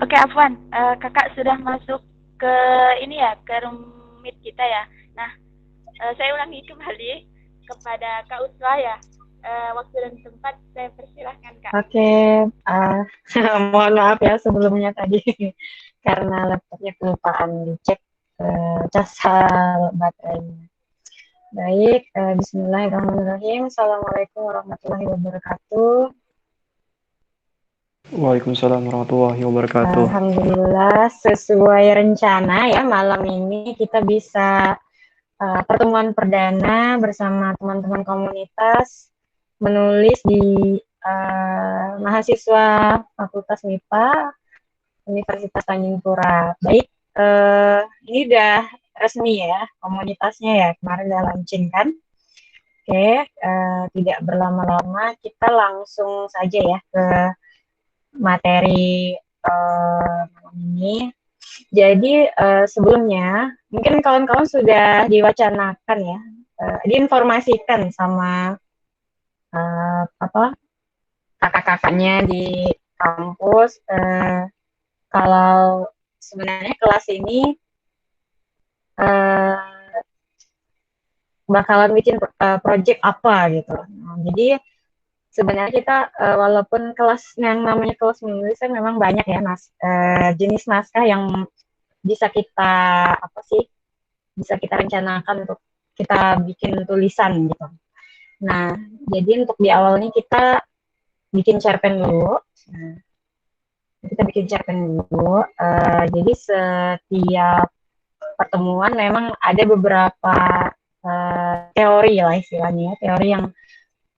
Oke, Afwan, kakak sudah masuk ke ini ya, ke room meet kita ya. Nah, saya ulangi kembali kepada Kak Uswa ya. Waktu dan tempat saya persilahkan Kak. Oke, uh, mohon maaf ya sebelumnya tadi karena laptopnya kelupaan dicek cas baterainya. Baik, Bismillahirrahmanirrahim. Assalamualaikum warahmatullahi wabarakatuh. Waalaikumsalam warahmatullahi wabarakatuh. Alhamdulillah sesuai rencana ya malam ini kita bisa pertemuan perdana bersama teman-teman komunitas menulis di mahasiswa Fakultas MIPA Universitas Tanjung Pura. Baik, ini udah resmi ya komunitasnya ya, kemarin udah launching kan. Oke, tidak berlama-lama, kita langsung saja ya ke materi malam ini. Jadi sebelumnya mungkin kawan-kawan sudah diwacanakan ya, diinformasikan sama apa kakak-kakaknya di kampus kalau sebenarnya kelas ini uh, bakalan bikin project apa gitu. Nah, jadi sebenarnya kita walaupun kelas yang namanya kelas menulis kan memang banyak ya jenis naskah yang bisa kita apa sih bisa kita rencanakan untuk kita bikin tulisan gitu. Nah, jadi untuk di awalnya kita bikin cerpen dulu. Nah, kita bikin cerpen dulu. Jadi setiap pertemuan memang ada beberapa teori lah istilahnya, teori yang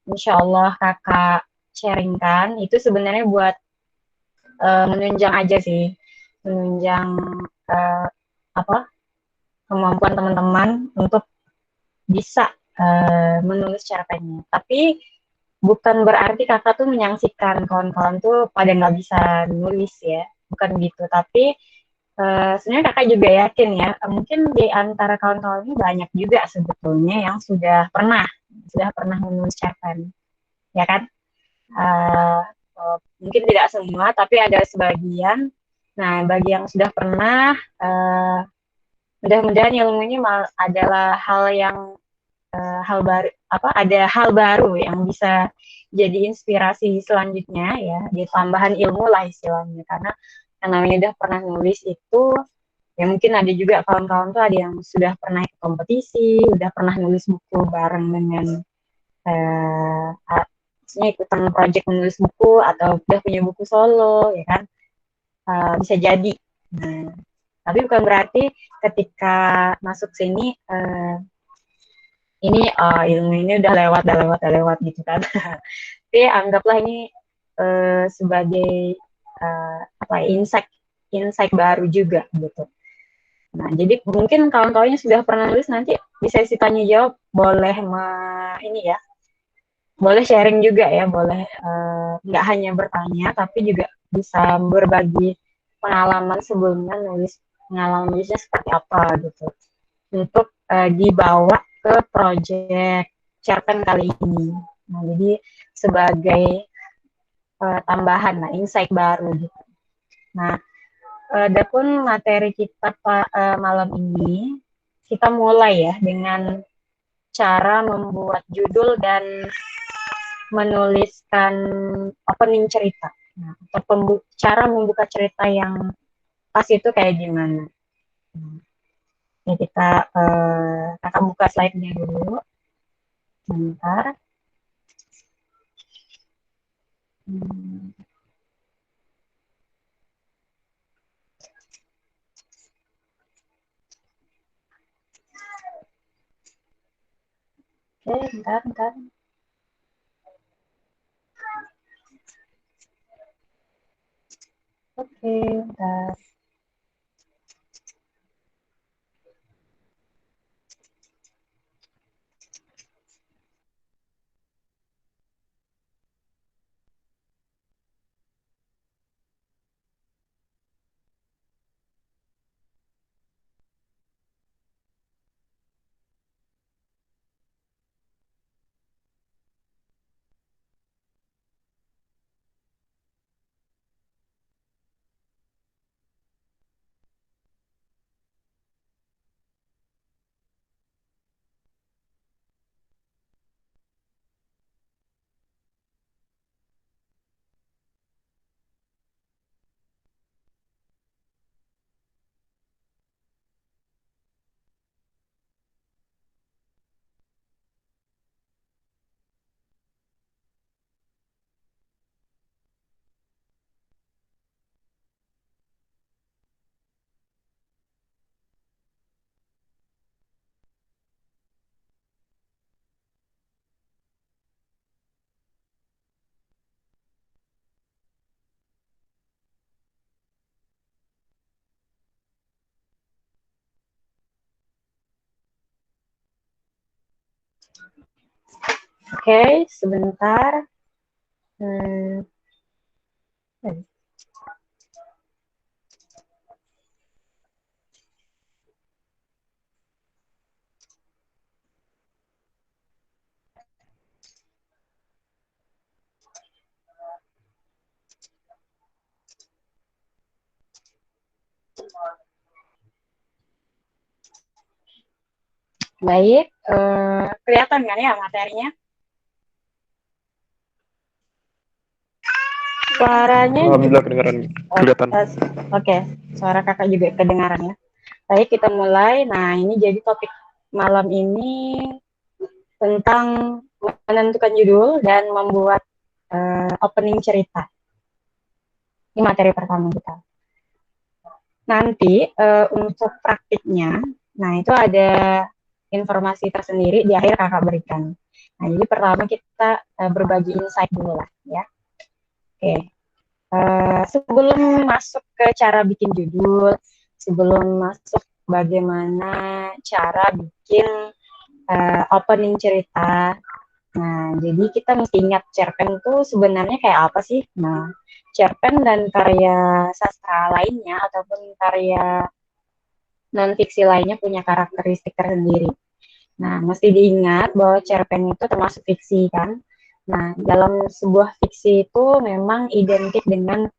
insya Allah kakak sharingkan itu sebenarnya buat menunjang aja sih, menunjang uh, apa kemampuan teman-teman untuk bisa menulis cerpennya. Tapi bukan berarti kakak tuh menyaksikan kawan-kawan tuh pada nggak bisa nulis ya, bukan gitu. Tapi sebenarnya kakak juga yakin ya, mungkin di antara kawan-kawan ini banyak juga sebetulnya yang sudah pernah menulis cerpen, ya kan? Uh, Mungkin tidak semua, tapi ada sebagian. Nah, bagi yang sudah pernah, mudah-mudahan ilmunya adalah hal yang hal baru, apa ada hal baru yang bisa jadi inspirasi selanjutnya ya, jadi tambahan ilmu lah istilahnya. Karena yang namanya udah pernah nulis itu ya mungkin ada juga kawan-kawan tuh ada yang sudah pernah ikut kompetisi, udah pernah nulis buku bareng dengan eh, maksudnya ikutan project menulis buku atau udah punya buku solo ya kan, bisa jadi. Nah, tapi bukan berarti ketika masuk sini ini ilmu ini udah lewat gitu kan. Tapi anggaplah ini sebagai apa insight insight baru juga gitu. Nah, jadi mungkin kawan-kawannya sudah pernah nulis nanti bisa isi tanya jawab, boleh ini ya, boleh sharing juga ya, boleh nggak hanya bertanya tapi juga bisa berbagi pengalaman sebelumnya nulis, pengalaman nulisnya seperti apa gitu untuk dibawa ke project cerpen kali ini. Nah, jadi sebagai tambahan, nah insight baru gitu. Nah, adapun materi kita malam ini, kita mulai ya dengan cara membuat judul dan menuliskan opening cerita. Nah, atau cara membuka cerita yang pas itu kayak gimana. Nah, ya kita kakak buka slide-nya dulu. Bentar. Hmm, Oke, bentar. Oke, bentar. Oke, sebentar. Baik, kelihatan kan ya materinya? Suaranya Alhamdulillah kedengaran, kelihatan. Oke, suara kakak juga kedengaran ya. Baik, kita mulai. Nah, ini jadi topik malam ini tentang menentukan judul dan membuat opening cerita. Ini materi pertama kita. Nanti untuk praktiknya, nah itu ada informasi tersendiri di akhir kakak berikan. Nah, jadi pertama kita berbagi insight dulu lah ya. Oke. Sebelum masuk ke cara bikin judul, sebelum masuk bagaimana cara bikin opening cerita. Nah, jadi kita mesti ingat cerpen itu sebenarnya kayak apa sih? Nah, cerpen dan karya sastra lainnya ataupun karya non-fiksi lainnya punya karakteristik tersendiri. Nah, mesti diingat bahwa cerpen itu termasuk fiksi kan. Nah, dalam sebuah fiksi itu memang identik dengan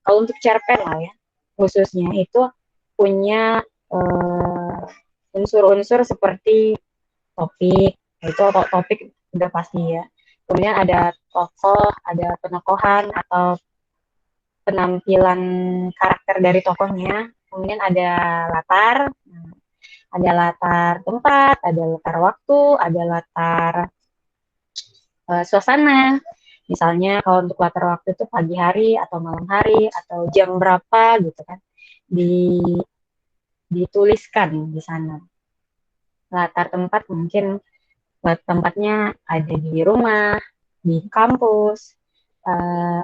kalau untuk cerpen lah ya, khususnya itu punya unsur-unsur seperti topik, itu topik udah pasti ya. Kemudian ada tokoh, ada penokohan atau penampilan karakter dari tokohnya. Kemudian ada latar tempat, ada latar waktu, ada latar suasana. Misalnya kalau untuk latar waktu itu pagi hari atau malam hari atau jam berapa gitu kan, dituliskan di sana. Latar tempat mungkin tempatnya ada di rumah, di kampus,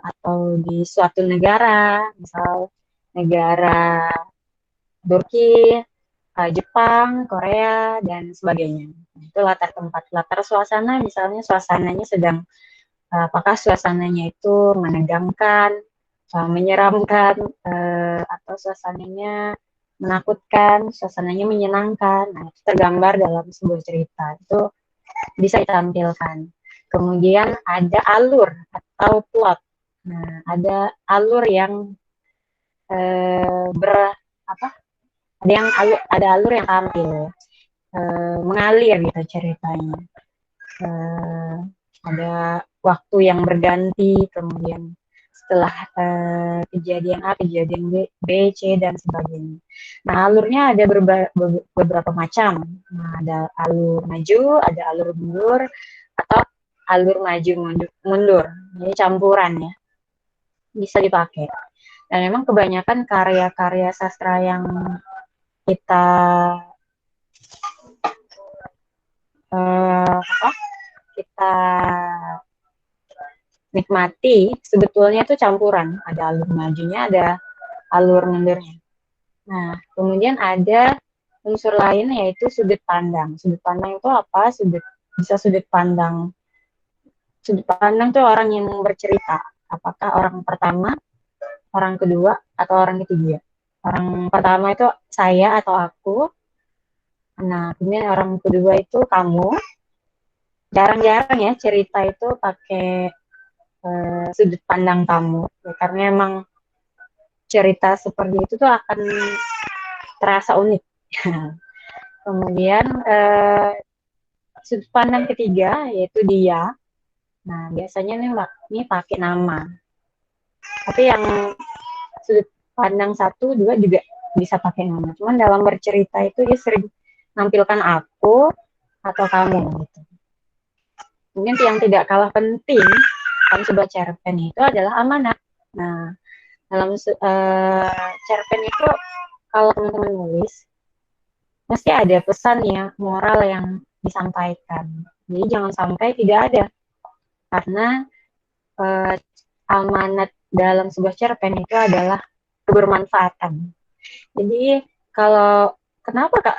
atau di suatu negara, misal negara Turki, Jepang, Korea, dan sebagainya. Itu latar tempat. Latar suasana, misalnya suasananya sedang, apakah suasananya itu menegangkan, menyeramkan, atau suasananya menakutkan, suasananya menyenangkan. Nah, itu tergambar dalam sebuah cerita. Itu bisa ditampilkan. Kemudian ada alur atau plot. Nah, ada alur yang ada alur yang tampil, mengalir gitu ceritanya. Ada waktu yang berganti, kemudian setelah kejadian A, kejadian B, C, dan sebagainya. Nah, alurnya ada beberapa macam. Nah, ada alur maju, ada alur mundur, atau alur maju mundur. Jadi campuran ya, bisa dipakai. Dan memang kebanyakan karya-karya sastra yang kita kita nikmati sebetulnya itu campuran, ada alur majunya, ada alur mundurnya. Nah, kemudian ada unsur lain yaitu sudut pandang. Sudut pandang itu apa? Sudut pandang tuh orang yang bercerita. Apakah orang pertama, orang kedua, atau orang ketiga? Orang pertama itu saya atau aku. Nah, kemudian orang kedua itu kamu. Jarang-jarang ya cerita itu pakai sudut pandang kamu. Ya, karena emang cerita seperti itu tuh akan terasa unik. Kemudian sudut pandang ketiga yaitu dia. Nah, biasanya ini pakai nama. Tapi yang sudut pandang 1, 2 juga bisa pakai nama. Cuman dalam bercerita itu dia sering menampilkan aku atau kamu gitu. Mungkin yang tidak kalah penting dalam sebuah cerpen itu adalah amanat. Nah, dalam cerpen itu kalau teman-teman nulis mesti ada pesan ya, moral yang disampaikan. Jadi jangan sampai tidak ada. Karena amanat dalam sebuah cerpen itu adalah kebermanfaatan. Jadi kalau kenapa Kak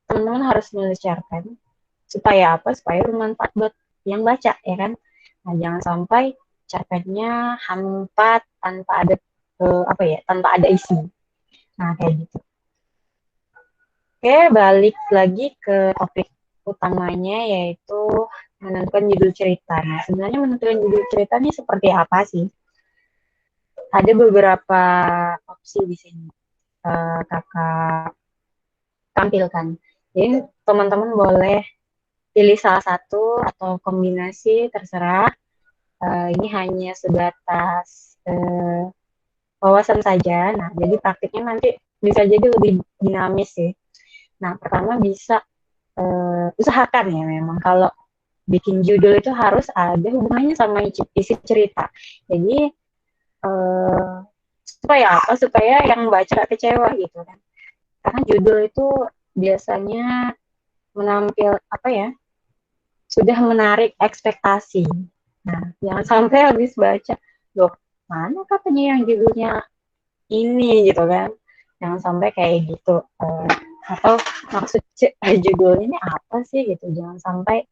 teman-teman harus nulis cerpen? Supaya apa? Supaya bermanfaat buat yang baca, ya kan? Nah, jangan sampai cerpennya hampa tanpa ada apa ya? Tanpa ada isi. Nah, kayak gitu. Oke, balik lagi ke topik utamanya yaitu menentukan judul cerita. Nah, sebenarnya menentukan judul cerita ini seperti apa sih? Ada beberapa opsi di sini. Kakak tampilkan. Jadi teman-teman boleh pilih salah satu atau kombinasi terserah. Ini hanya sebatas wawasan saja. Nah, jadi praktiknya nanti bisa jadi lebih dinamis sih. Nah, pertama bisa usahakan ya memang kalau bikin judul itu harus ada hubungannya sama isi cerita. Jadi supaya apa? Supaya yang baca kecewa gitu kan. Karena judul itu biasanya menampil apa ya? Sudah menarik ekspektasi. Nah, jangan sampai habis baca, loh, mana katanya yang judulnya ini gitu kan. Jangan sampai kayak gitu. Atau maksud judulnya ini apa sih gitu. Jangan sampai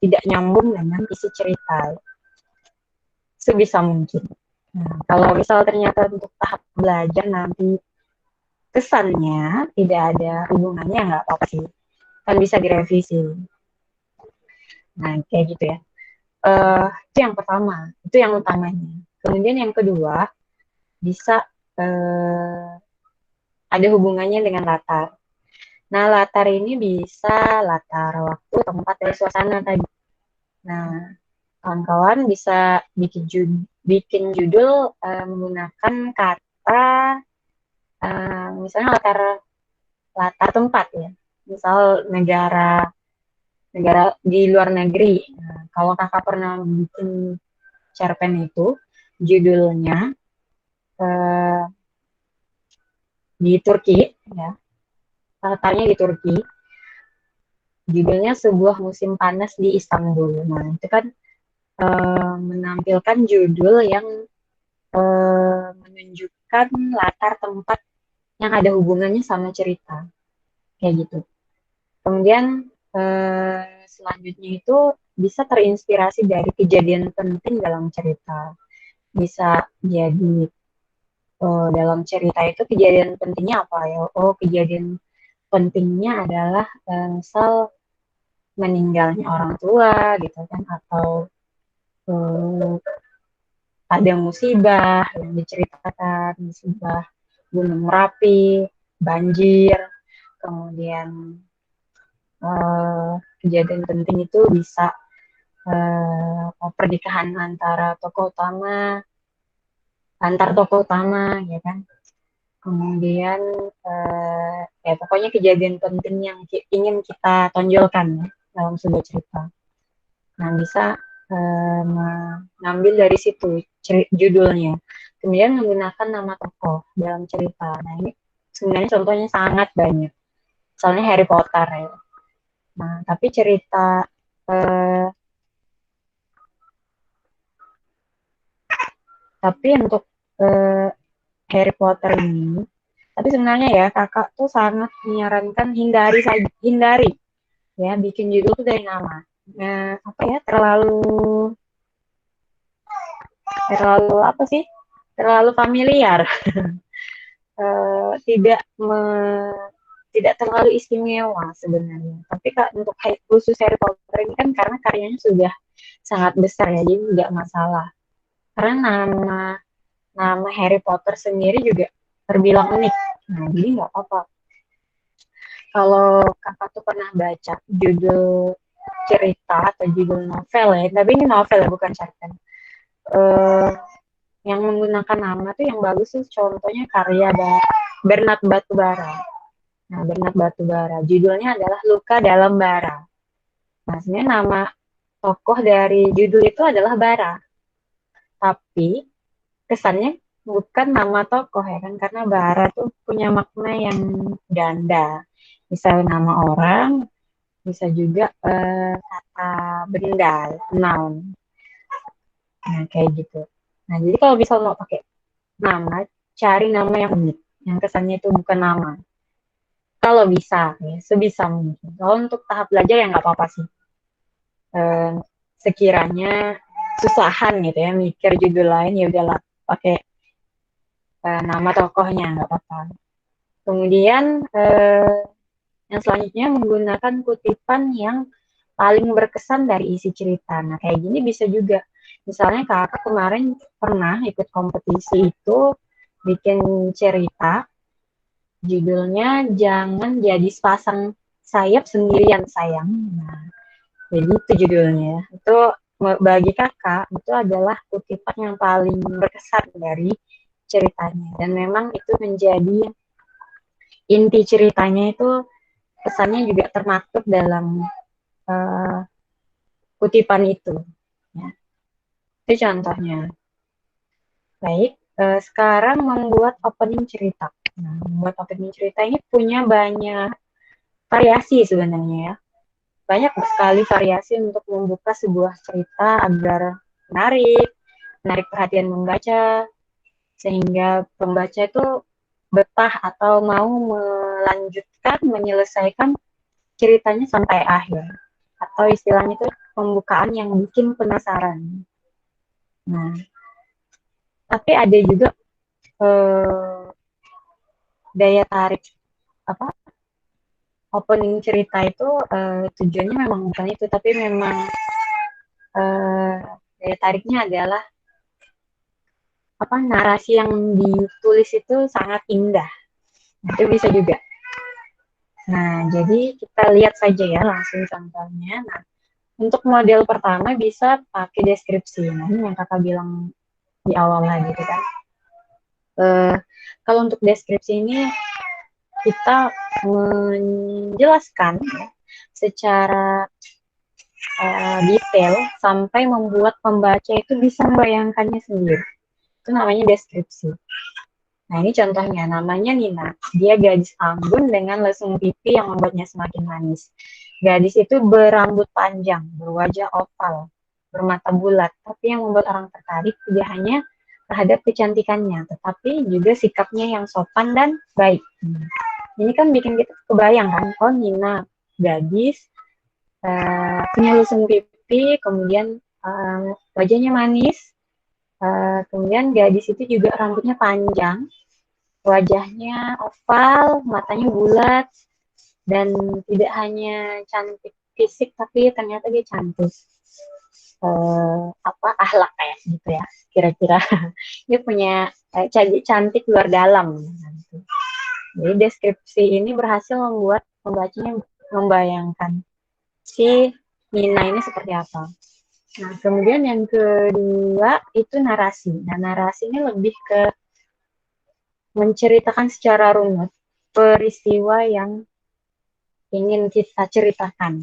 tidak nyambung dengan isi cerita. Sebisa mungkin. Nah, kalau misal ternyata untuk tahap belajar nanti kesannya tidak ada hubungannya, nggak apa-apa sih. Kan bisa direvisi. Nah, kayak gitu ya. Itu yang pertama, itu yang utamanya. Kemudian yang kedua, bisa ada hubungannya dengan latar. Nah, latar ini bisa latar waktu, tempat, dan suasana tadi. Nah, kawan-kawan bisa bikin judul menggunakan kata misalnya latar latar tempat ya. Misal negara di luar negeri. Nah, kalau kakak pernah bikin cerpen itu, judulnya di Turki, ya, latarnya di Turki, judulnya sebuah musim panas di Istanbul. Nah, itu kan menampilkan judul yang menunjukkan latar tempat yang ada hubungannya sama cerita, kayak gitu. Kemudian selanjutnya itu bisa terinspirasi dari kejadian penting dalam cerita. Bisa jadi dalam cerita itu kejadian pentingnya apa ya? Oh, kejadian pentingnya adalah misal meninggalnya orang tua gitu kan, atau ada musibah yang diceritakan, musibah Gunung Merapi, banjir, kemudian kejadian penting itu bisa pernikahan antar tokoh utama, ya kan. Kemudian ya pokoknya kejadian penting yang ingin kita tonjolkan ya, dalam sebuah cerita. Nah, bisa mengambil dari situ judulnya. Kemudian menggunakan nama tokoh dalam cerita. Nah, ini sebenarnya contohnya sangat banyak. Misalnya Harry Potter ya. Nah, tapi untuk Harry Potter ini, tapi sebenarnya ya kakak tuh sangat menyarankan hindari ya bikin judul tuh dari nama. Nah, apa ya, terlalu apa sih? Terlalu familiar. Tidak tidak terlalu istimewa sebenarnya. Tapi kak, untuk khusus Harry Potter ini kan karena karyanya sudah sangat besar ya, jadi tidak masalah. Karena nama Harry Potter sendiri juga terbilang unik. Nah, jadi nggak apa-apa. Kalau kakak tuh pernah baca judul cerita atau judul novel ya, tapi ini novel ya, bukan cerpen. Yang menggunakan nama tuh yang bagus tuh contohnya karya Bernard Batubara. Nah, Bernard Batubara, judulnya adalah Luka Dalam Bara. Nah, sebenarnya nama tokoh dari judul itu adalah Bara. Tapi kesannya bukan nama tokoh ya kan, karena bara tuh punya makna yang ganda. Misal nama orang, bisa juga kata benda, noun. Nah, kayak gitu. Nah, jadi kalau misal mau pakai nama, cari nama yang unik, yang kesannya itu bukan nama. kalau bisa ya, sebisa mungkin. Kalau untuk tahap belajar ya nggak apa-apa sih. Sekiranya susahan gitu ya mikir judul lain, ya udahlah pakai nama tokohnya nggak apa-apa. Kemudian yang selanjutnya menggunakan kutipan yang paling berkesan dari isi cerita. Nah, kayak gini bisa juga. Misalnya kakak kemarin pernah ikut kompetisi itu bikin cerita, judulnya Jangan Jadi Sepasang Sayap Sendirian Sayang. Nah, jadi itu judulnya. Itu bagi kakak, itu adalah kutipan yang paling berkesan dari ceritanya. Dan memang itu menjadi inti ceritanya itu, pesannya juga termaktub dalam kutipan itu. Ya. Itu contohnya. Baik, sekarang membuat opening cerita. Nah, membuat opening cerita ini punya banyak variasi sebenarnya ya. Banyak sekali variasi untuk membuka sebuah cerita agar menarik perhatian membaca, sehingga pembaca itu betah atau mau melanjutkan, menyelesaikan ceritanya sampai akhir. Atau istilahnya itu pembukaan yang bikin penasaran. Nah, tapi ada juga daya tarik opening cerita itu tujuannya memang bukan itu, tapi memang daya tariknya adalah narasi yang ditulis itu sangat indah. Itu bisa juga. Nah, jadi kita lihat saja ya langsung contohnya. Nah, untuk model pertama bisa pakai deskripsi. Nah, ini yang kakak bilang di awal lah gitu kan. Kalau untuk deskripsi ini kita menjelaskan ya, secara detail sampai membuat pembaca itu bisa membayangkannya sendiri. Itu namanya deskripsi. Nah, ini contohnya, namanya Nina. Dia gadis anggun dengan lesung pipi yang membuatnya semakin manis. Gadis itu berambut panjang, berwajah oval, bermata bulat, tapi yang membuat orang tertarik tidak hanya terhadap kecantikannya, tetapi juga sikapnya yang sopan dan baik. Ini kan bikin kita kebayang kan, oh Nina, gadis, punya lesung pipi, kemudian wajahnya manis, kemudian gadis itu juga rambutnya panjang, wajahnya oval, matanya bulat, dan tidak hanya cantik fisik, tapi ternyata dia cantik akhlak kayak gitu ya, kira-kira. Dia punya cantik luar dalam. Jadi deskripsi ini berhasil membuat pembacanya membayangkan si Nina ini seperti apa. Nah, kemudian yang kedua itu narasi. Nah, narasi ini lebih ke menceritakan secara runut peristiwa yang ingin kita ceritakan.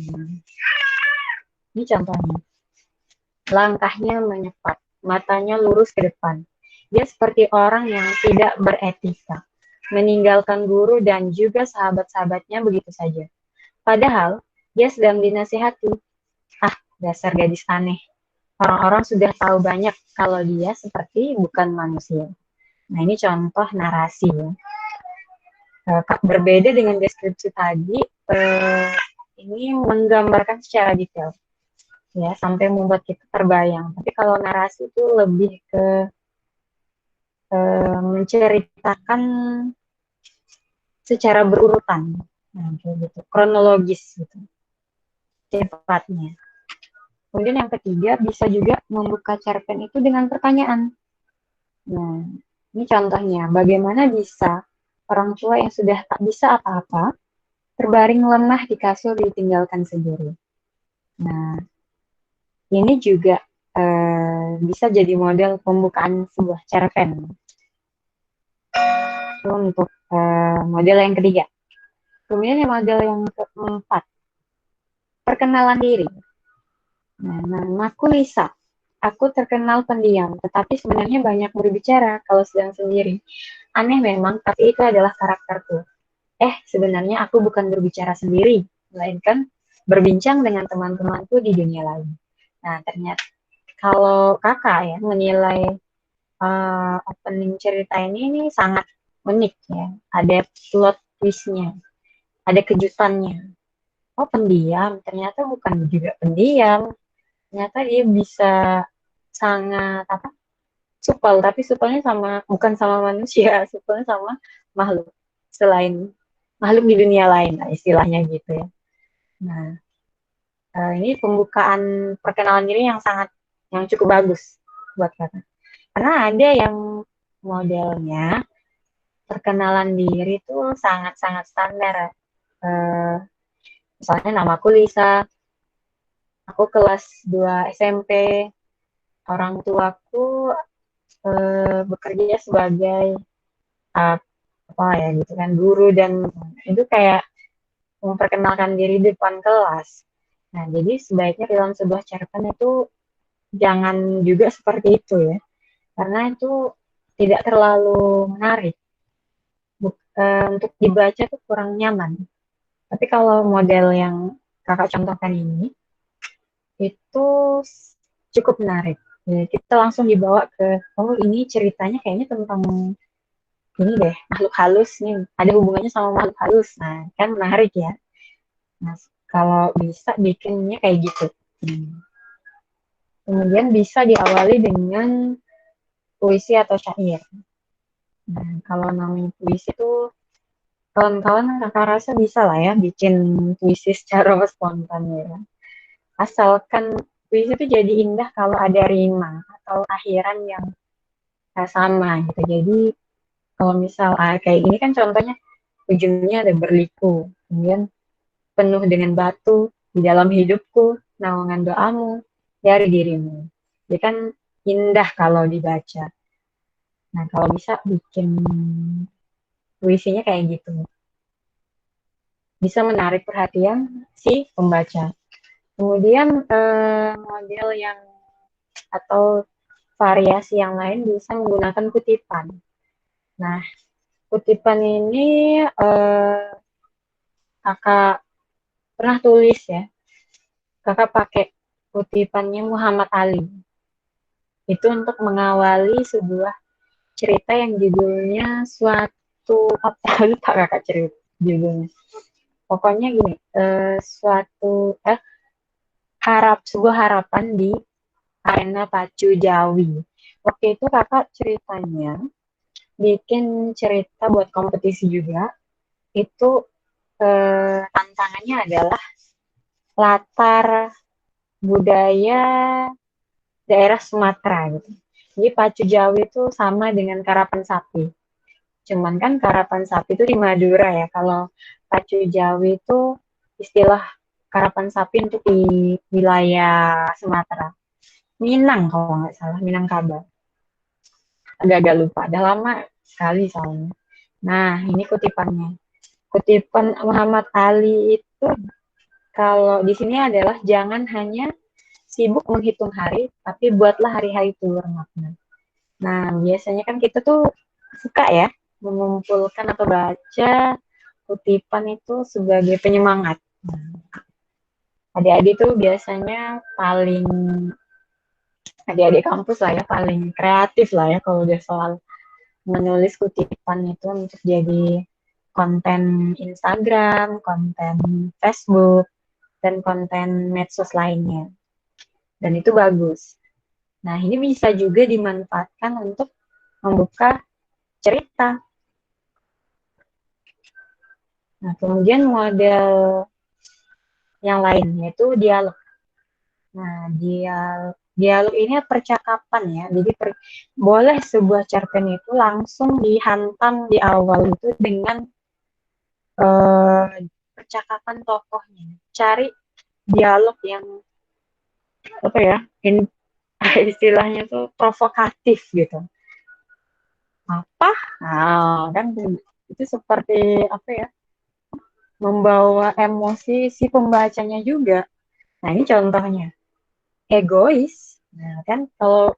Ini contohnya. Langkahnya menyepat, matanya lurus ke depan. Dia seperti orang yang tidak beretika, meninggalkan guru dan juga sahabat-sahabatnya begitu saja. Padahal dia sedang dinasihati. Dasar gadis aneh. Orang-orang sudah tahu banyak kalau dia seperti bukan manusia. Nah, ini contoh narasi ya. Berbeda dengan deskripsi tadi, ini menggambarkan secara detail ya, sampai membuat kita terbayang. Tapi kalau narasi itu lebih ke menceritakan secara berurutan, nah, gitu, kronologis gitu, cepatnya. Kemudian yang ketiga bisa juga membuka cerpen itu dengan pertanyaan. Nah, ini contohnya, bagaimana bisa orang tua yang sudah tak bisa apa-apa terbaring lemah di kasur ditinggalkan sendiri. Nah, ini juga bisa jadi model pembukaan sebuah cerpen. Itu untuk model yang ketiga. Kemudian yang model yang keempat, perkenalan diri. Nah, namaku Lisa. Aku terkenal pendiam, tetapi sebenarnya banyak berbicara kalau sedang sendiri. Aneh memang, tapi itu adalah karakterku. Sebenarnya aku bukan berbicara sendiri, melainkan berbincang dengan teman-temanku di dunia lain. Nah, ternyata kalau kakak ya menilai opening cerita ini sangat unik ya. Ada plot twist-nya. ada kejutannya. Oh, pendiam, ternyata bukan juga pendiam. Ternyata dia bisa sangat apa? Supel, tapi supelnya sama bukan sama manusia, supelnya sama makhluk selain makhluk di dunia lain, lah, istilahnya gitu ya. Nah, ini pembukaan perkenalan diri yang cukup bagus buat kakak. Karena ada yang modelnya perkenalan diri itu sangat-sangat standar. Eh, Misalnya namaku Lisa, aku kelas 2 SMP, orang tuaku bekerja sebagai uh, apa ya gitu kan, guru, dan itu kayak memperkenalkan diri di depan kelas. Nah, jadi sebaiknya dalam sebuah cerpen itu jangan juga seperti itu ya, karena itu tidak terlalu menarik. Untuk dibaca tuh kurang nyaman. Tapi kalau model yang kakak contohkan ini, itu cukup menarik. Ya, kita langsung dibawa ke, oh ini ceritanya kayaknya tentang ini deh, makhluk halus nih, ada hubungannya sama makhluk halus. Nah, kan menarik ya. Nah, kalau bisa bikinnya kayak gitu. Kemudian bisa diawali dengan puisi atau syair. Nah, kalau namanya puisi itu, kawan-kawan kakak rasa bisa lah ya bikin puisi secara spontan ya. Asalkan puisi itu jadi indah kalau ada rima atau akhiran yang sama gitu. Jadi kalau misal kayak ini kan contohnya ujungnya ada berliku, kemudian penuh dengan batu di dalam hidupku, naungan doamu dari dirimu. Jadi kan indah kalau dibaca. Nah, kalau bisa bikin puisinya kayak gitu. Bisa menarik perhatian si pembaca. Kemudian model yang atau variasi yang lain bisa menggunakan kutipan. Nah, kutipan ini kakak pernah tulis ya. Kakak pakai kutipannya Muhammad Ali. Itu untuk mengawali sebuah cerita yang judulnya suatu apa lupa kakak cerita judulnya. Pokoknya gini, suatu sebuah harapan di arena pacu Jawi. Waktu itu kakak ceritanya bikin cerita buat kompetisi juga. Itu tantangannya adalah latar budaya daerah Sumatera gitu. Jadi pacu Jawi itu sama dengan karapan sapi. Cuman kan karapan sapi itu di Madura ya. Kalau pacu Jawi itu istilah karapan sapi untuk di wilayah Sumatera. Minang kalau nggak salah, Minangkabau. Agak-agak lupa, udah lama sekali soalnya. Nah, ini kutipannya. Kutipan Muhammad Ali itu kalau di sini adalah jangan hanya sibuk menghitung hari, tapi buatlah hari-hari itu bermakna. Nah, biasanya kan kita tuh suka ya mengumpulkan atau baca kutipan itu sebagai penyemangat. Adik-adik tuh biasanya paling adik-adik kampus lah ya, paling kreatif lah ya kalau udah soal menulis kutipan itu untuk jadi konten Instagram, konten Facebook, dan konten medsos lainnya. Dan itu bagus. Nah, ini bisa juga dimanfaatkan untuk membuka cerita. Nah, kemudian model yang lain yaitu dialog. Nah, dialog ini percakapan ya. Jadi boleh sebuah cerpen itu langsung dihantam di awal itu dengan percakapan tokohnya. Cari dialog yang apa ya? Istilahnya tuh provokatif gitu. Apa? Nah, kan itu seperti apa ya? Membawa emosi si pembacanya juga. Nah, ini contohnya. Egois. Nah, kan kalau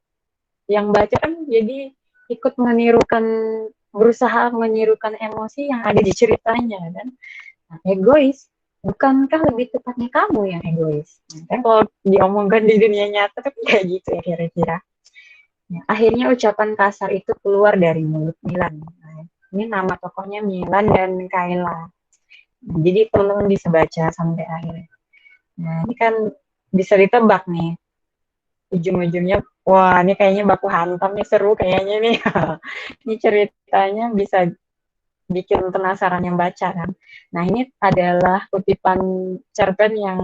yang baca kan jadi ikut berusaha menirukan emosi yang ada di ceritanya kan. Nah, egois. Bukankah lebih tepatnya kamu yang egois? Nah, kan kalau diomongkan di dunia nyata kan kayak gitu ya kira-kira. Nah, akhirnya ucapan kasar itu keluar dari mulut Milan. Nah, ini nama tokohnya Milan dan Kayla. Jadi teman-teman bisa baca sampai akhir. Nah, ini kan bisa ditebak nih. Ujung-ujungnya, wah ini kayaknya baku hantam nih, seru kayaknya nih. Ini ceritanya bisa bikin penasaran yang baca kan. Nah, ini adalah kutipan cerpen yang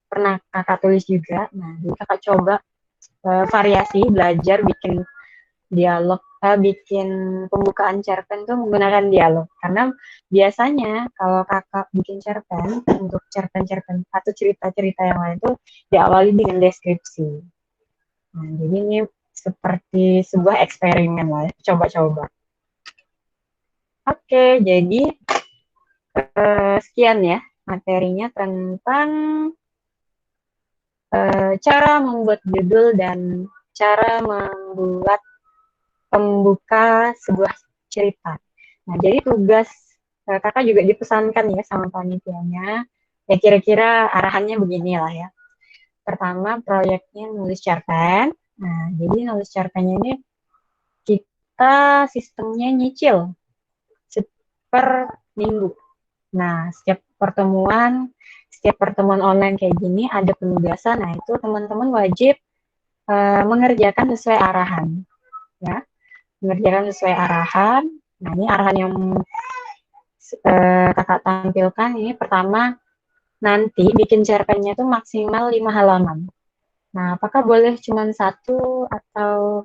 pernah kakak tulis juga. Nah, jadi kakak coba variasi, belajar bikin dialog, bikin pembukaan cerpen tuh menggunakan dialog. Karena biasanya kalau kakak bikin cerpen, untuk cerpen-cerpen atau cerita-cerita yang lain tuh diawali dengan deskripsi. Nah, jadi ini seperti sebuah eksperimen lah, ya, coba-coba. Oke, jadi sekian ya materinya tentang cara membuat judul dan cara membuat pembuka sebuah cerita. Nah, jadi tugas kakak juga dipesankan ya sama panitianya. Ya kira-kira arahannya beginilah ya. Pertama, proyeknya nulis cerpen. Nah, jadi nulis cerpennya ini kita sistemnya nyicil per minggu. Nah, setiap pertemuan online kayak gini ada penugasan. Nah, itu teman-teman wajib mengerjakan sesuai arahan, ya. Mengerjakan sesuai arahan. Nah, ini arahan yang kakak tampilkan ini pertama, nanti bikin cerpennya itu maksimal 5 halaman. Nah, apakah boleh cuma satu atau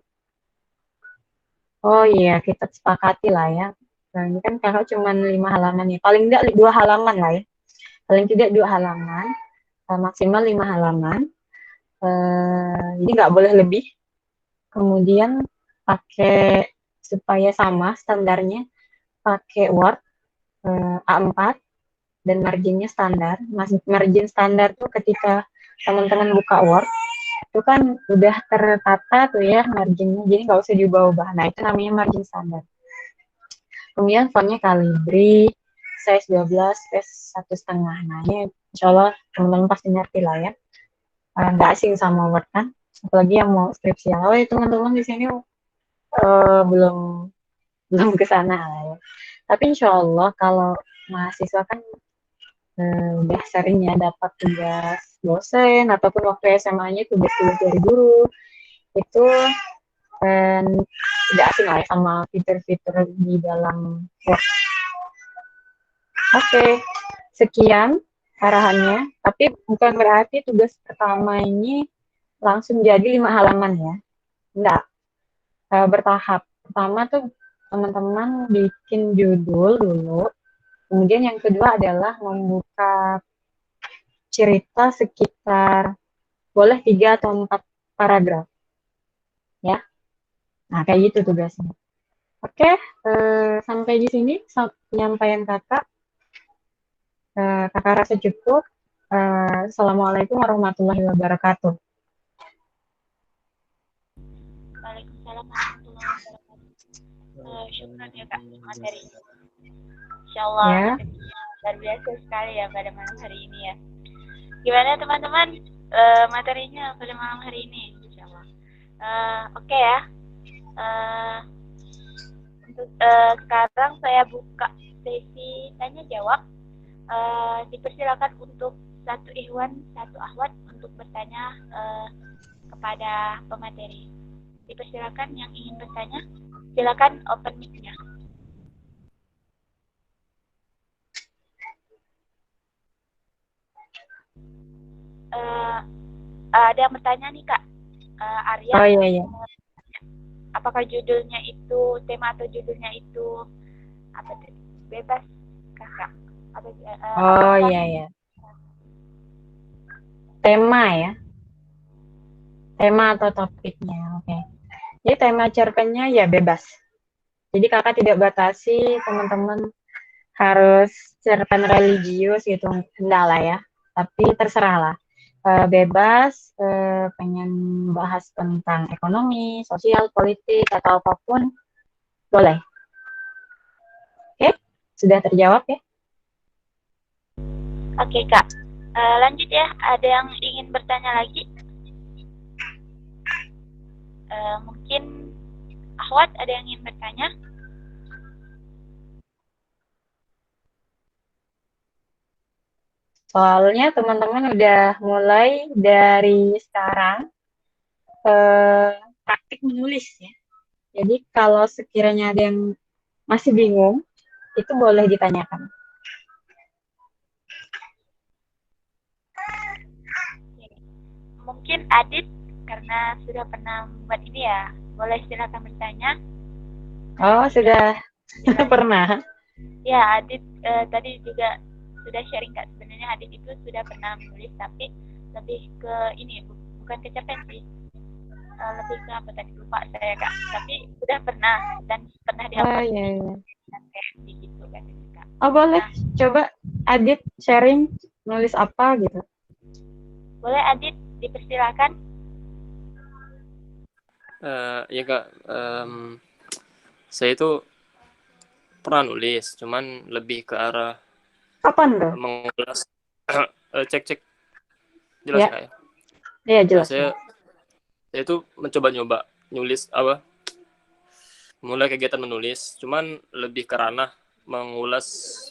oh iya kita sepakati lah ya. Nah, ini kan kakak cuma 5 halaman nih. Paling tidak 2 halaman lah ya. Paling tidak 2 halaman, maksimal 5 halaman. Jadi nggak boleh lebih. Kemudian pakai supaya sama standarnya, pakai Word A4 dan marginnya standar. Margin standar tuh ketika teman-teman buka Word itu kan udah tertata tuh ya marginnya, jadi nggak usah diubah-ubah. Nah, itu namanya margin standar. Kemudian fontnya Calibri, size 12, space 1,5. Nah, ini insya Allah teman-teman pasti ngerti lah ya. Nggak asing sama Word kan. Apalagi yang mau skripsial. Oh, teman-teman di sini belum belum ke sana lah ya. Tapi insya Allah kalau mahasiswa kan udah sering ya dapat tugas dosen ataupun waktu SMA-nya tugas-tugas dari guru itu tidak asing lah ya sama fitur-fitur di dalam Word. Oke, sekian arahannya. Tapi bukan berarti tugas pertama ini langsung jadi 5 halaman ya. Enggak, bertahap. Pertama tuh teman-teman bikin judul dulu. Kemudian yang kedua adalah membuka cerita sekitar boleh 3 atau 4 paragraf. Ya. Nah, kayak gitu tugasnya. Oke, sampai di sini penyampaian kakak. Kakak rasa cukup. Assalamualaikum warahmatullahi wabarakatuh. Waalaikumsalam warahmatullahi wabarakatuh. Syukran ya Kak materi. Insya Allah Ya. luar biasa sekali ya pada malam hari ini ya. Gimana teman-teman materinya pada malam hari ini? Insya Allah. Oke ya. Untuk sekarang saya buka sesi tanya jawab. Dipersilakan untuk satu ikhwan, satu akhwat untuk bertanya kepada pemateri. Dipersilakan yang ingin bertanya, silakan open mic-nya. Ada yang bertanya nih Kak, Arya. Oh iya. Apakah judulnya itu tema atau judulnya itu apa tuh? Bebas Kakak? Oh iya. Tema ya. Tema atau topiknya. Oke. Jadi tema cerpennya ya bebas. Jadi kakak tidak batasi teman-teman harus cerpen religius gitu, enggak lah ya. Tapi terserah lah. Bebas, pengen bahas tentang ekonomi, sosial, politik, atau apapun, boleh. Oke, sudah terjawab ya? Oke Kak, lanjut ya. Ada yang ingin bertanya lagi? Mungkin akhwat ada yang ingin bertanya? Soalnya teman-teman udah mulai dari sekarang eh, praktik menulis ya. Jadi kalau sekiranya ada yang masih bingung, itu boleh ditanyakan. Mungkin Adit karena sudah pernah membuat ini ya, boleh silakan bertanya. Oh, sudah pernah. Ya, Adit tadi juga sudah sharing Kak. Sebenarnya Adit itu sudah pernah menulis, tapi lebih ke ini, bukan kecapean sih. Lebih ke apa tadi lupa saya Kak. Tapi sudah pernah dan pernah Oh dihapus iya, iya. gitu kan Kak. Oh boleh, Nah, coba Adit sharing nulis apa gitu. boleh Adit dipersilakan. Ya kak, saya itu pernah nulis, cuman lebih ke arah Kapan tuh? mengulas. Cek jelas Ya, nggak ya? iya Nah, jelas. saya itu mencoba-nyoba nulis apa, mulai kegiatan menulis, cuman lebih ke ranah mengulas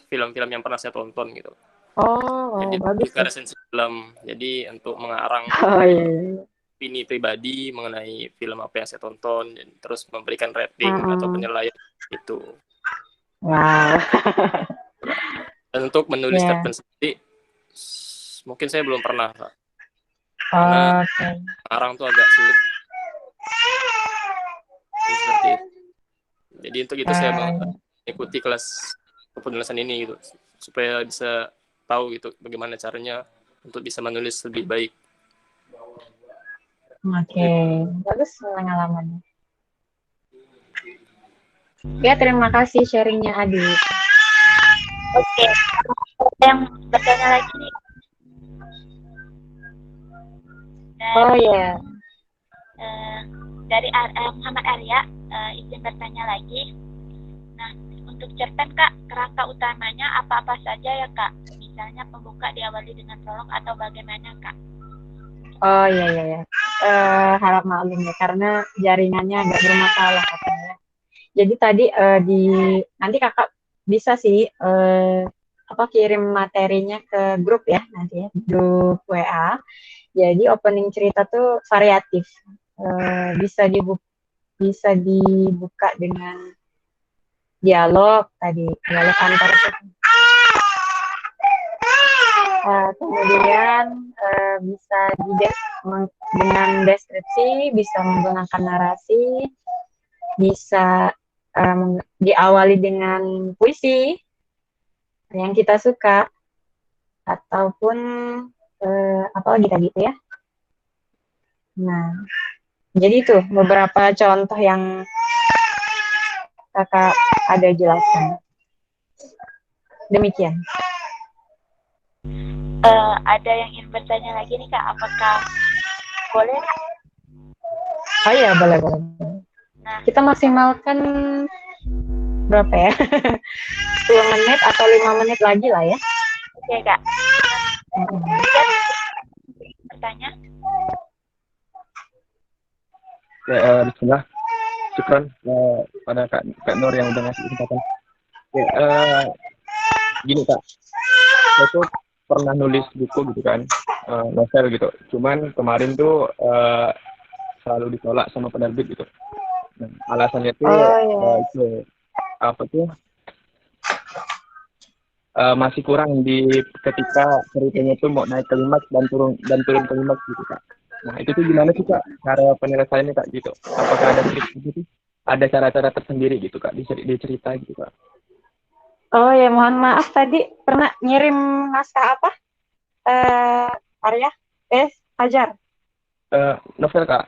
film-film yang pernah saya tonton gitu. Oh, wow, Jadi bagus lebih ke ya. resensi film. Jadi untuk mengarang Oh iya, iya. opini pribadi mengenai film apa yang saya tonton, dan terus memberikan rating atau Mm-mm. penilaian itu. Wow. Dan untuk menulis Ya. cerpen sendiri, mungkin saya belum pernah, Kak. Karena Oke. mengarang tuh agak sulit. Jadi seperti itu. Jadi untuk itu saya Eh, mengikuti kelas kepenulisan ini gitu, supaya bisa tahu gitu bagaimana caranya untuk bisa menulis lebih baik. Oke, Gitu. bagus pengalamannya. Ya, terima kasih sharingnya Adit. Oke, ada yang bertanya lagi nih Oh dari ya, eh, Muhammad Arya, izin bertanya lagi. Nah, untuk cerpen Kak, kerangka utamanya apa-apa saja ya Kak? Misalnya pembuka diawali dengan prolog atau bagaimana Kak? oh iya iya ya. Harap maklum ya karena jaringannya agak bermasalah katanya. Jadi tadi di nanti kakak bisa sih apa kirim materinya ke grup ya nanti ya grup WA. Jadi opening cerita tuh variatif. Bisa dibuka dengan dialog tadi dialog antar kemudian bisa dengan deskripsi, bisa menggunakan narasi, bisa diawali dengan puisi yang kita suka, ataupun apa lagi tadi itu ya. Nah, jadi itu beberapa contoh yang kakak ada jelaskan. Demikian. Ada yang ingin bertanya lagi nih Kak, apakah boleh Kak? Oh iya, boleh, boleh. Nah, Kita maksimalkan berapa ya? 10 menit atau 5 menit lagi lah ya. oke Kak. Kemudian bertanya. Ya, bismillah. Syukran pada Kak Nur yang udah ngasih kesempatan. Ya, gini Kak, saya tuh pernah nulis buku gitu kan, novel gitu. Cuman kemarin tuh selalu ditolak sama penerbit gitu. Nah, alasannya tuh Oh ya. itu apa tuh masih kurang di ketika ceritanya tuh mau naik ke klimaks dan turun ke klimaks gitu Kak. Nah itu tuh gimana sih Kak cara penyelesaiannya Kak gitu? Apakah ada trik gitu? Ada cara-cara tersendiri gitu Kak di cerita gitu Kak? Oh ya, mohon maaf tadi pernah ngirim naskah apa? Arya? Hajar. Novel Kak.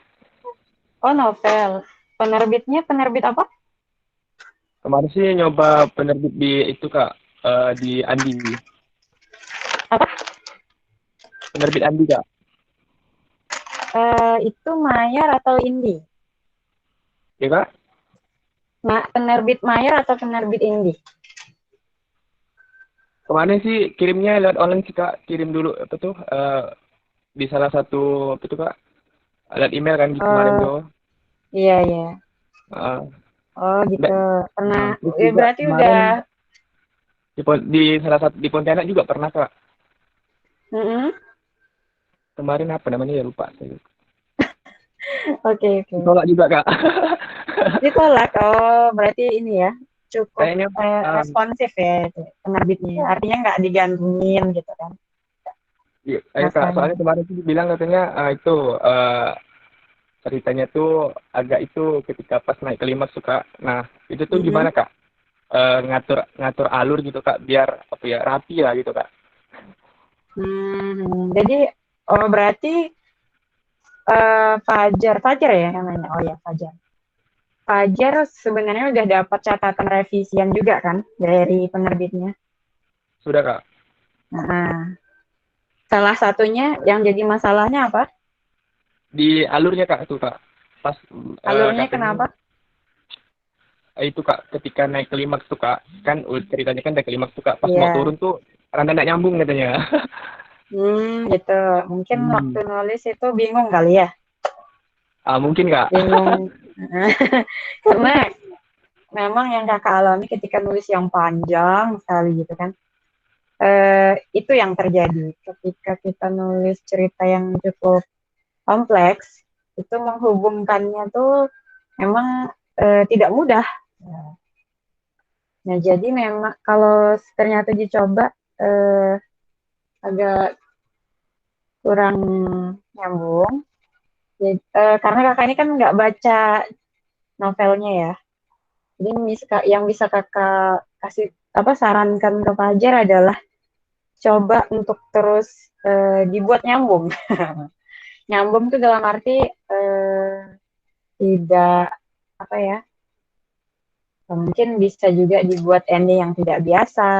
Oh, novel. Penerbitnya penerbit apa? Kemarin sih nyoba penerbit di itu Kak, di Andi. Apa? Penerbit Andi Kak. Itu Mayer atau Indie? Ya Kak? Nah, penerbit Mayer atau penerbit Indie? Kemarin sih kirimnya lewat online sih Kak. Kirim dulu apa tuh di salah satu apa tuh Kak? Lewat email kan di kemarin tuh. Iya, iya. Uh, Oh, gitu. Pernah. terus Ya, juga berarti udah. kemarin di salah satu di Pontianak juga pernah Kak. Mm-mm. Kemarin apa namanya ya, lupa saya. Oke, oke. Ditolak juga kak. Ditolak. Oh, berarti ini ya cukup Kayaknya responsif ya itu penerbitnya. Artinya nggak digantungin gitu kan iya, kak, soalnya naskahnya. kemarin tuh bilang katanya itu ceritanya tuh agak itu ketika pas naik klimaks tuh kak. Nah itu tuh Mm-mm. gimana kak? Ngatur ngatur alur gitu kak, biar apa ya, rapi lah gitu kak. Jadi oh berarti Fajar Fajar ya namanya. Oh ya Fajar. Fajar sebenarnya udah dapat catatan revisian juga kan dari penerbitnya. Sudah kak. Nah, salah satunya yang jadi masalahnya apa? Di alurnya kak tuh kak. Pas Alurnya katanya kenapa? itu kak, ketika naik klimaks tuh kak, kan ceritanya kan naik klimaks tuh kak. Pas mau Iya. turun tuh rada nggak nyambung katanya. Gitu. Mungkin waktu Hmm. nulis itu bingung kali ya. Mungkin kak. Bingung. Karena memang yang kakak alami ketika nulis yang panjang sekali gitu kan. Itu yang terjadi ketika kita nulis cerita yang cukup kompleks, itu menghubungkannya tuh memang tidak mudah. Nah, jadi memang kalau ternyata dicoba agak kurang nyambung. Jadi, karena kakak ini kan nggak baca novelnya ya. Jadi yang bisa kakak kasih apa sarankan ke Fajar adalah coba untuk terus dibuat nyambung. Nyambung tuh dalam arti tidak apa ya? Mungkin bisa juga dibuat ending yang tidak biasa.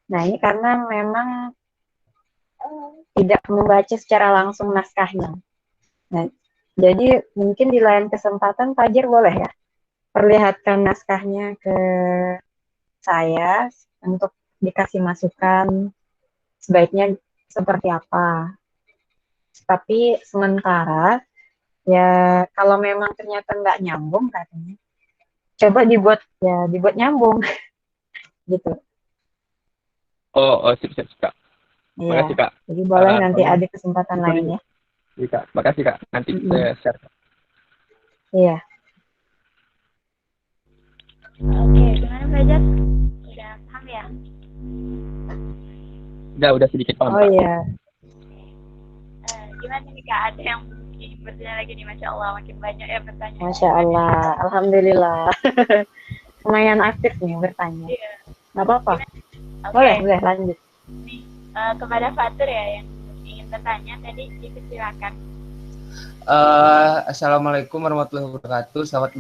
Nah, ini karena memang tidak membaca secara langsung naskahnya. Nah, jadi mungkin di lain kesempatan Fajar boleh ya perlihatkan naskahnya ke saya untuk dikasih masukan sebaiknya seperti apa. Tapi sementara ya kalau memang ternyata nggak nyambung katanya, coba dibuat ya dibuat nyambung gitu. Sip, sip, kak. Iya. Makasih kak. Jadi boleh nanti Kalau ada kesempatan itu lain ya. iya, kak. Makasih kak. Nanti Mm-mm. saya share. Iya. Oke, gimana Fajar? Udah paham ya? Udah sedikit paham Oh kak. iya. Gimana nih Kak? Ada yang ingin bertanya lagi nih? Masya Allah, makin banyak ya pertanyaan. Masya Allah. Alhamdulillah. Lumayan aktif nih bertanya. Iya. Nggak apa-apa. Oke, Boleh lanjut. nih kepada Fatur ya yang ingin bertanya tadi dipersilakan. Assalamualaikum warahmatullahi wabarakatuh. Selamat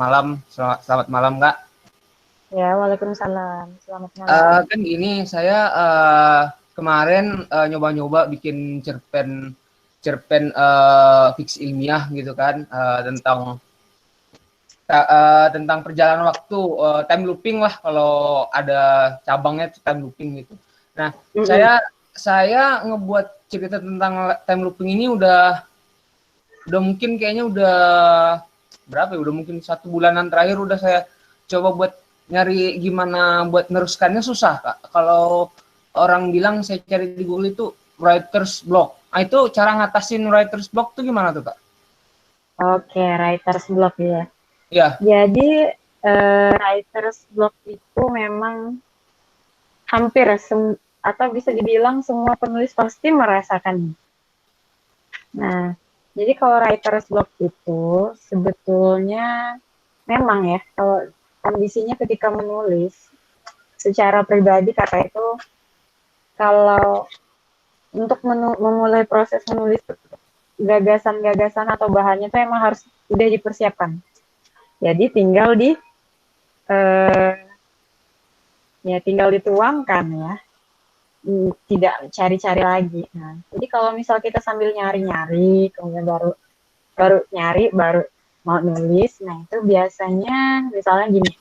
malam Kak. Ya, waalaikumsalam. Selamat malam. Kan ini saya kemarin nyoba-nyoba bikin cerpen fiksi ilmiah gitu kan, tentang perjalanan waktu, time looping lah kalau ada cabangnya time looping gitu. Nah, saya ngebuat cerita tentang time looping ini udah mungkin kayaknya udah berapa ya, udah mungkin 1 bulanan terakhir udah saya coba buat nyari gimana buat neruskannya, susah Kak. Kalau orang bilang saya cari di Google itu writer's block. Nah, itu cara ngatasin writer's block tuh gimana tuh Kak? Oke, writer's block ya. Iya. Jadi writer's block itu memang hampir atau bisa dibilang semua penulis pasti merasakan. Nah, jadi kalau writer's block itu sebetulnya memang ya kalau kondisinya ketika menulis secara pribadi kakak itu kalau untuk memulai proses menulis gagasan-gagasan atau bahannya itu emang harus udah dipersiapkan. Jadi tinggal tinggal dituangkan ya, tidak cari-cari lagi. Nah, jadi kalau misal kita sambil nyari-nyari, kemudian baru nyari, baru mau nulis, nah itu biasanya misalnya gini,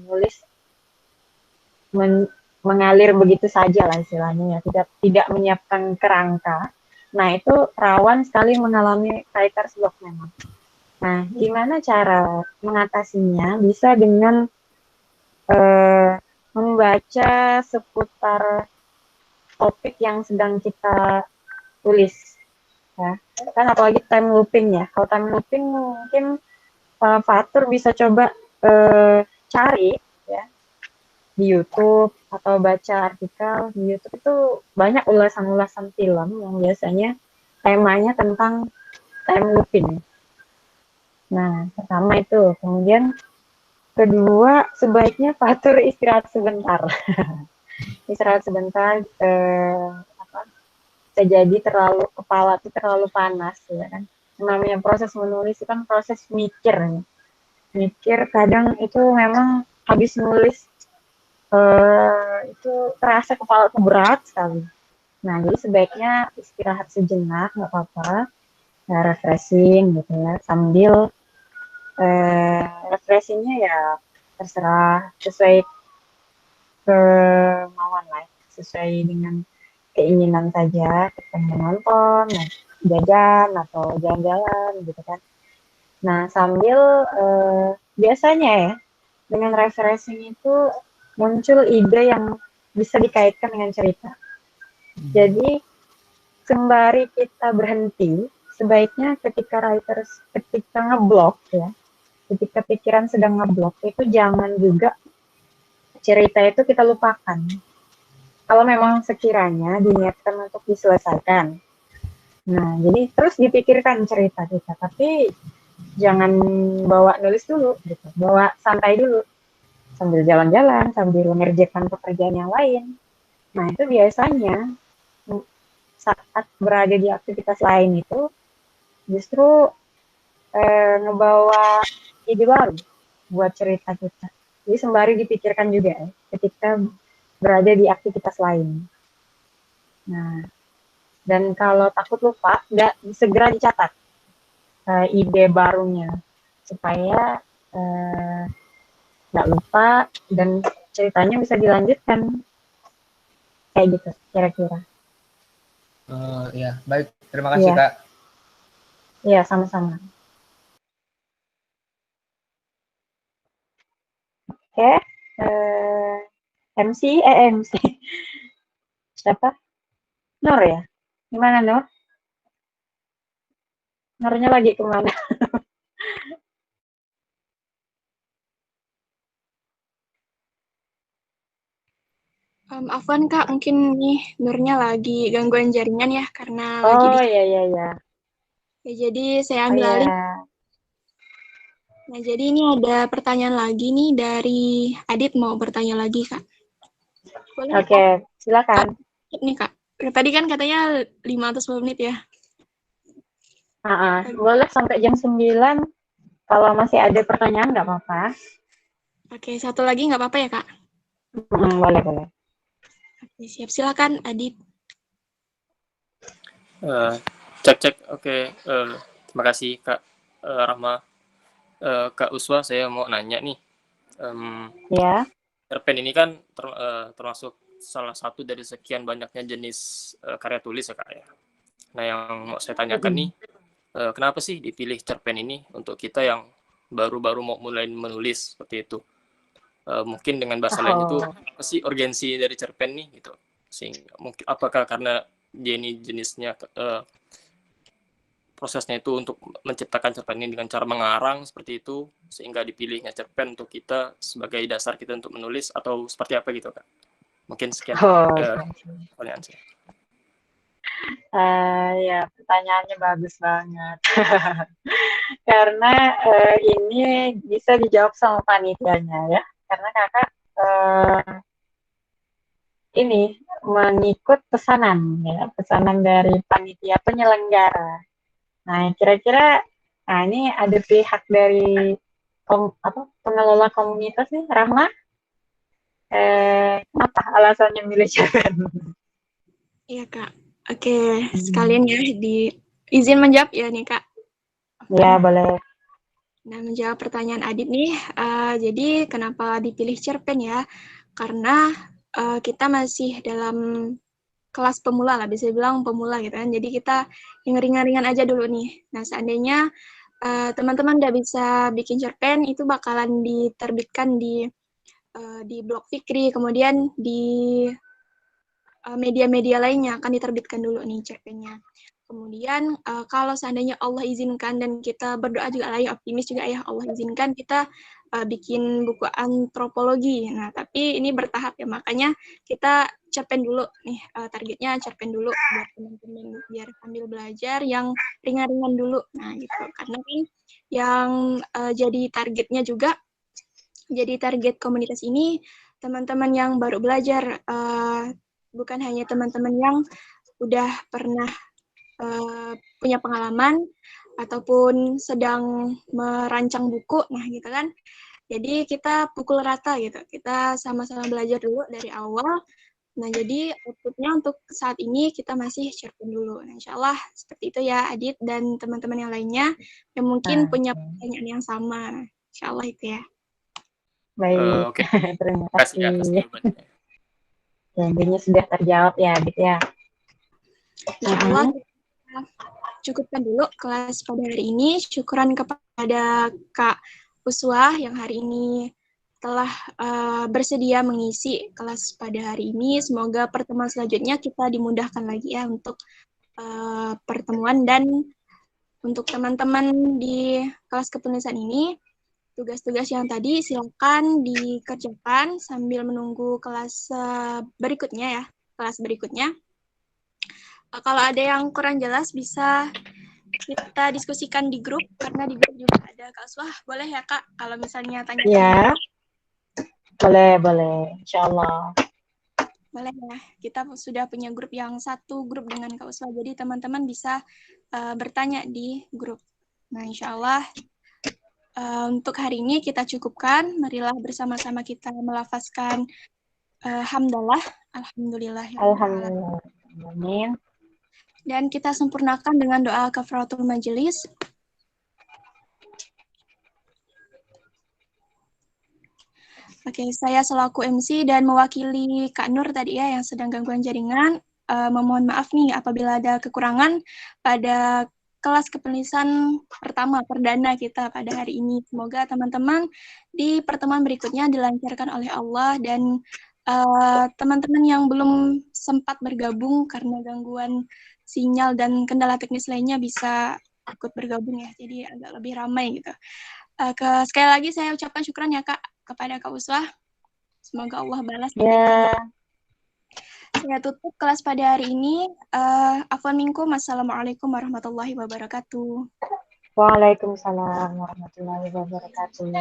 nulis mengalir begitu saja lah istilahnya ya, tidak menyiapkan kerangka. Nah itu rawan sekali mengalami writer's block memang. Nah gimana cara mengatasinya? Bisa dengan membaca seputar topik yang sedang kita tulis. Ya. Kan apalagi time looping ya. Kalau time looping mungkin Fatur bisa coba cari ya di YouTube atau baca artikel di YouTube itu banyak ulasan-ulasan film yang biasanya temanya tentang time looping. Nah, pertama itu. Kemudian kedua, sebaiknya Fatur istirahat sebentar. Istirahat sebentar, bisa jadi kepala itu terlalu panas, ya kan. Namanya proses menulis itu kan proses mikir. Mikir kadang itu memang habis nulis itu terasa kepala itu berat sekali. Nah, jadi sebaiknya istirahat sejenak, nggak apa-apa, refreshing gitu ya, sambil refreshingnya ya terserah sesuai kemauan lah, sesuai dengan keinginan saja, kita menonton, jajan atau jalan-jalan gitu kan. Nah, sambil biasanya ya dengan refreshing itu muncul ide yang bisa dikaitkan dengan cerita. Jadi sembari kita berhenti, sebaiknya ketika ngeblok ya, ketika pikiran sedang ngeblok itu jangan juga cerita itu kita lupakan. Kalau memang sekiranya diniatkan untuk diselesaikan. Nah, jadi terus dipikirkan cerita kita, tapi jangan bawa nulis dulu gitu. Bawa santai dulu. Sambil jalan-jalan, sambil mengerjakan pekerjaan yang lain. Nah, itu biasanya saat berada di aktivitas lain itu justru ngebawa ide baru buat cerita kita. Jadi sembari dipikirkan juga ya, ketika berada di aktivitas lain. Nah, dan kalau takut lupa, segera dicatat ide barunya supaya nggak lupa dan ceritanya bisa dilanjutkan kayak gitu kira-kira. Ya, baik. Terima kasih, Kak. Iya, sama-sama. Oke, MC. Siapa? Nur ya? Gimana, Nur? Nurnya lagi kemana? Afwan Kak, mungkin nih Nurnya lagi gangguan jaringan ya, karena lagi Oh, iya. Ya, jadi saya ambil alih. Nah, jadi ini ada pertanyaan lagi nih dari Adit, mau bertanya lagi, Kak. Boleh? Oke, silakan. Nih, Kak. Tadi kan katanya 5 atau 10 menit ya. Boleh sampai jam 9. Kalau masih ada pertanyaan, nggak apa-apa. Oke, satu lagi nggak apa-apa ya, Kak? Boleh. Oke, siap. Silakan, Adit. Cek. Oke. Terima kasih, Kak Rahma. Kak Uswa, saya mau nanya nih. Ya. Cerpen ini kan termasuk salah satu dari sekian banyaknya jenis karya tulis ya, Kak ya. Nah, yang mau saya tanyakan nih, kenapa sih dipilih cerpen ini untuk kita yang baru-baru mau mulai menulis seperti itu? Mungkin dengan bahasa lain itu apa sih urgensi dari cerpen nih gitu? Sehingga mungkin apakah karena jenisnya prosesnya itu untuk menciptakan cerpen ini dengan cara mengarang seperti itu sehingga dipilihnya cerpen untuk kita sebagai dasar kita untuk menulis atau seperti apa gitu, Kak? Mungkin sekian pertanyaan saya. Ya, pertanyaannya bagus banget. Karena ini bisa dijawab sama panitianya ya. Karena kakak ini mengikut pesanan dari panitia penyelenggara. Nah, kira-kira ini ada pihak dari pengelola komunitas nih, Rahma. Kenapa alasannya milih cerpen? Iya, Kak. Oke, sekalian ya izin menjawab ya nih, Kak. Ya, boleh. Nah, menjawab pertanyaan Adit nih, jadi kenapa dipilih cerpen ya? Karena kita masih dalam kelas pemula lah, bisa dibilang pemula gitu kan. Jadi kita yang ringan-ringan aja dulu nih. Nah, seandainya teman-teman udah bisa bikin cerpen, itu bakalan diterbitkan di Blog Fikri, kemudian di media-media lainnya akan diterbitkan dulu nih cerpennya. Kemudian kalau seandainya Allah izinkan dan kita berdoa juga lah, ya optimis juga ya Allah izinkan kita bikin buku antropologi. Nah, tapi ini bertahap ya, makanya kita cerpen dulu nih targetnya cerpen dulu buat teman-teman biar sambil belajar yang ringan-ringan dulu. Nah, gitu. Karena kan yang jadi targetnya juga jadi target komunitas ini teman-teman yang baru belajar, bukan hanya teman-teman yang udah pernah punya pengalaman ataupun sedang merancang buku, nah gitu kan. Jadi kita pukul rata gitu, kita sama-sama belajar dulu dari awal. Nah jadi outputnya untuk saat ini kita masih cerpen dulu. Nah, insya Allah seperti itu ya Adit dan teman-teman yang lainnya yang mungkin punya pertanyaan yang sama. Insya Allah itu ya. Baik, Oke. terima Kasih ya atas kasih. jawabannya. Janjinya sudah terjawab ya, Adit ya. Insya Allah kita cukupkan dulu kelas pada hari ini. Syukuran kepada Kak Uswah yang hari ini telah bersedia mengisi kelas pada hari ini. Semoga pertemuan selanjutnya kita dimudahkan lagi ya untuk pertemuan, dan untuk teman-teman di kelas kepenulisan ini, tugas-tugas yang tadi silakan dikerjakan sambil menunggu kelas berikutnya ya, kelas berikutnya. Kalau ada yang kurang jelas bisa kita diskusikan di grup, karena di grup juga ada Kak Uswah. Boleh ya Kak, kalau misalnya tanya. Ya, boleh, insya Allah. Boleh ya, kita sudah punya grup yang satu grup dengan Kak Uswah, jadi teman-teman bisa bertanya di grup. Nah, insya Allah untuk hari ini kita cukupkan. Marilah bersama-sama kita melafazkan hamdalah, alhamdulillah. Alhamdulillah. Amin. Dan kita sempurnakan dengan doa kafaratul majelis. Oke, saya selaku MC dan mewakili Kak Nur tadi ya yang sedang gangguan jaringan, memohon maaf nih apabila ada kekurangan pada kelas kepenulisan pertama perdana kita pada hari ini. Semoga teman-teman di pertemuan berikutnya dilancarkan oleh Allah, dan teman-teman yang belum sempat bergabung karena gangguan sinyal dan kendala teknis lainnya bisa ikut bergabung ya, jadi agak lebih ramai gitu. Sekali lagi saya ucapkan syukran ya Kak kepada Kak Uswah. Semoga Allah balas. Ya. Saya tutup kelas pada hari ini. Afwan minkum. Assalamualaikum warahmatullahi wabarakatuh. Waalaikumsalam warahmatullahi wabarakatuh.